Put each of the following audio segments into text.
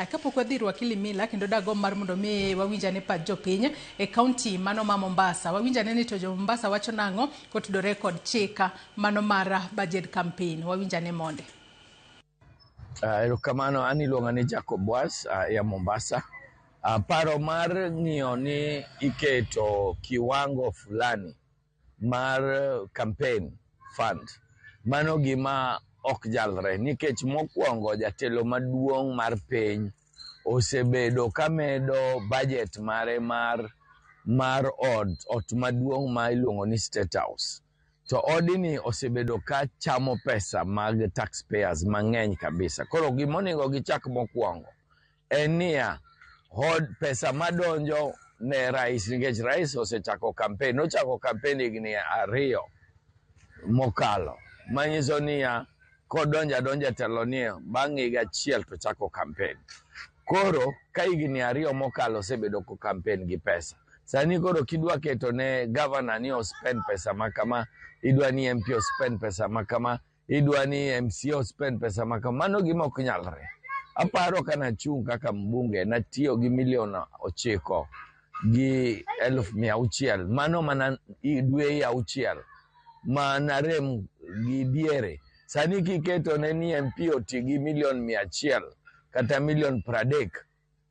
Kapok wadhi Wakili Mila kendo dago mar mondo mi wawinjane pach jopiny e kaunti mano ma Mombasa. Wawinjane ni to jo Mombasa wacho nang'o kotudore kod chika mano mar budget campaign. Wawinjane monde. Erokamano, an iluonga ni Jacob Was ya Mombasa. Paro mar ng'iyo ni iketo kiwango fulani mar campaign fund. Mano gima ok jalre nikech mokwongo jatelo maduong' mar piny osebedo kamedo budget mare mar ot maduong' ma iluongo ni State House. To odini osebedo ka chamo pesa mag taxpayers mang'eny kabisa. Koro gimonego gichak mokwongo en niya, pesa madonjo ne rais, nikech rais osechako campaign, nochako campaign higni 2 mokalo. Manyiso niya, kodonja telo niya, bang' higa 1 to chako campaign. Koro ka higni 2 mokalo osebedo ko campaign gi pesa. Sani koro kidwa keto ne governor ni spend pesa makama, idwa ni MP spend pesa makama, idwa ni MCA spend pesa makama, mano gima ok nyalre. Aparo kana chung kaka mbunge natiyo gi milion 9 gi 1,600, mano mana dwe 6 manarem gi diere. Sani kiketo ne ni MP oti gi milion 100 kata milion 30,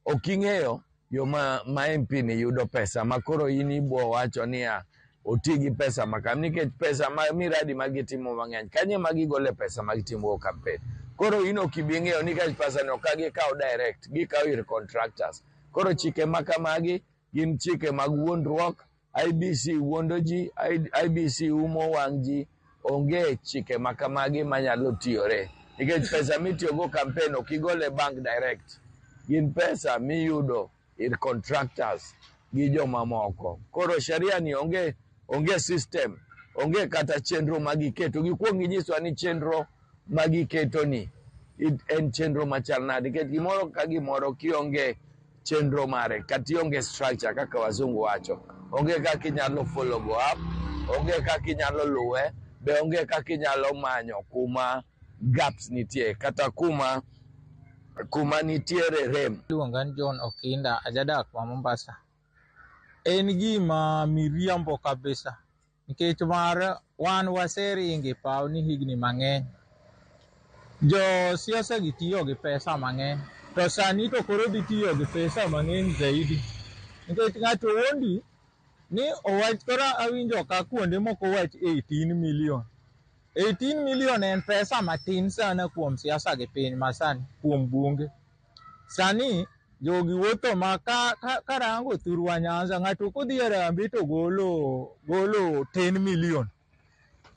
oking'eyo yo ma MP ni yudo pesa makoro inibo wacho niya oti gi pesa makam, nikech pesa ma miradi magitimo mang'eny kanye magigole pesa magitimo campaign. Koro ino kibing'eyo nikech pesa no kagikaw direct, gikaw ir contractors. Koro chike makamagi gin chike mag wuondruok. IBC wuondo ji, IBC umo wang' ji, onge chike makamagi manyalo tiyore. Nikech pesa mitiyogo campaign okigole bank direct, gin pesa miyudo ir contractors gi joma moko. Koro sharia ni onge system, onge kata chenro magiketo. Gikwong ginyiswa ni chenro magiketo ni en chenro machal nade, nikech gimoro ka gimoro kionge chenro mare kata ionge structure kaka wazungu wacho, onge kaka inyalo follow go up, onge kaka inyalo luwe, be onge kaka inyalo manyo kuma gaps nitie kata kuma nitiere rem. Luonga ni John Okinda, ajadak wa Mombasa. En gima miriambo kabisa nikech wan waseringe paw ni higni mang'eny. Jo siasa gitiyo gi pesa mang'eny, to sani to koro gitiyo gi pesa mang'eny zaidi. Nikech ng'ato wondi ni owach, koro awinjo ka kuonde moko wach 18 million. 18 million en pesa matin sana kuom siasa gi piny masani, kuom bunge. Sani jogi wuotho ma karango thurwa Nyanza, ng'ato kodhi e Rambe to golo 10 million.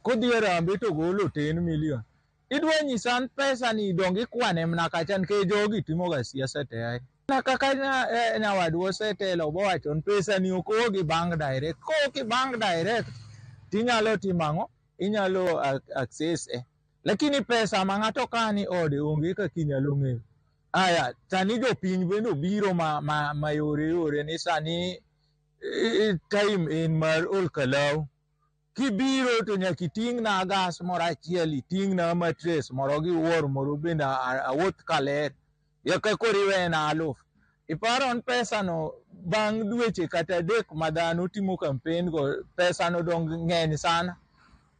Kodhi e Rambe to golo 10 million. Idwa nyisan pesa ni dongi kwane mna kachan ke jogi timo ga siasa te ai. Na kaka nyawadwa osetelo bo wacho pesa ni ok gi bank direct. Ko ki bank direct tinyalo timang'o, inyalo access lakini pesa ma ng'ato kani ode onge kaka inyalo ng'eyo. Aya, sani jopiny bende obiro ma yore ni sani time in mar ol kalau. Kibiro to nyaka iting' na gas moro achiel, iting' na matres moro gi wuor moro bende awuoth kaler. Yaka koriwe na 1,000. Iparo ni pesa no bang' dweche kata 3 ma dhano timo campaign go, pesa no dong ng'eny sana.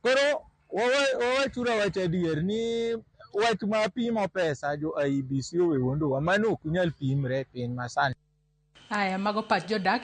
Koro wawachura wach adier ni wach ma pimo pesa jo IBC owe wuondowa, mano ok nyal pimre piny masani. Aya, mago pach jodak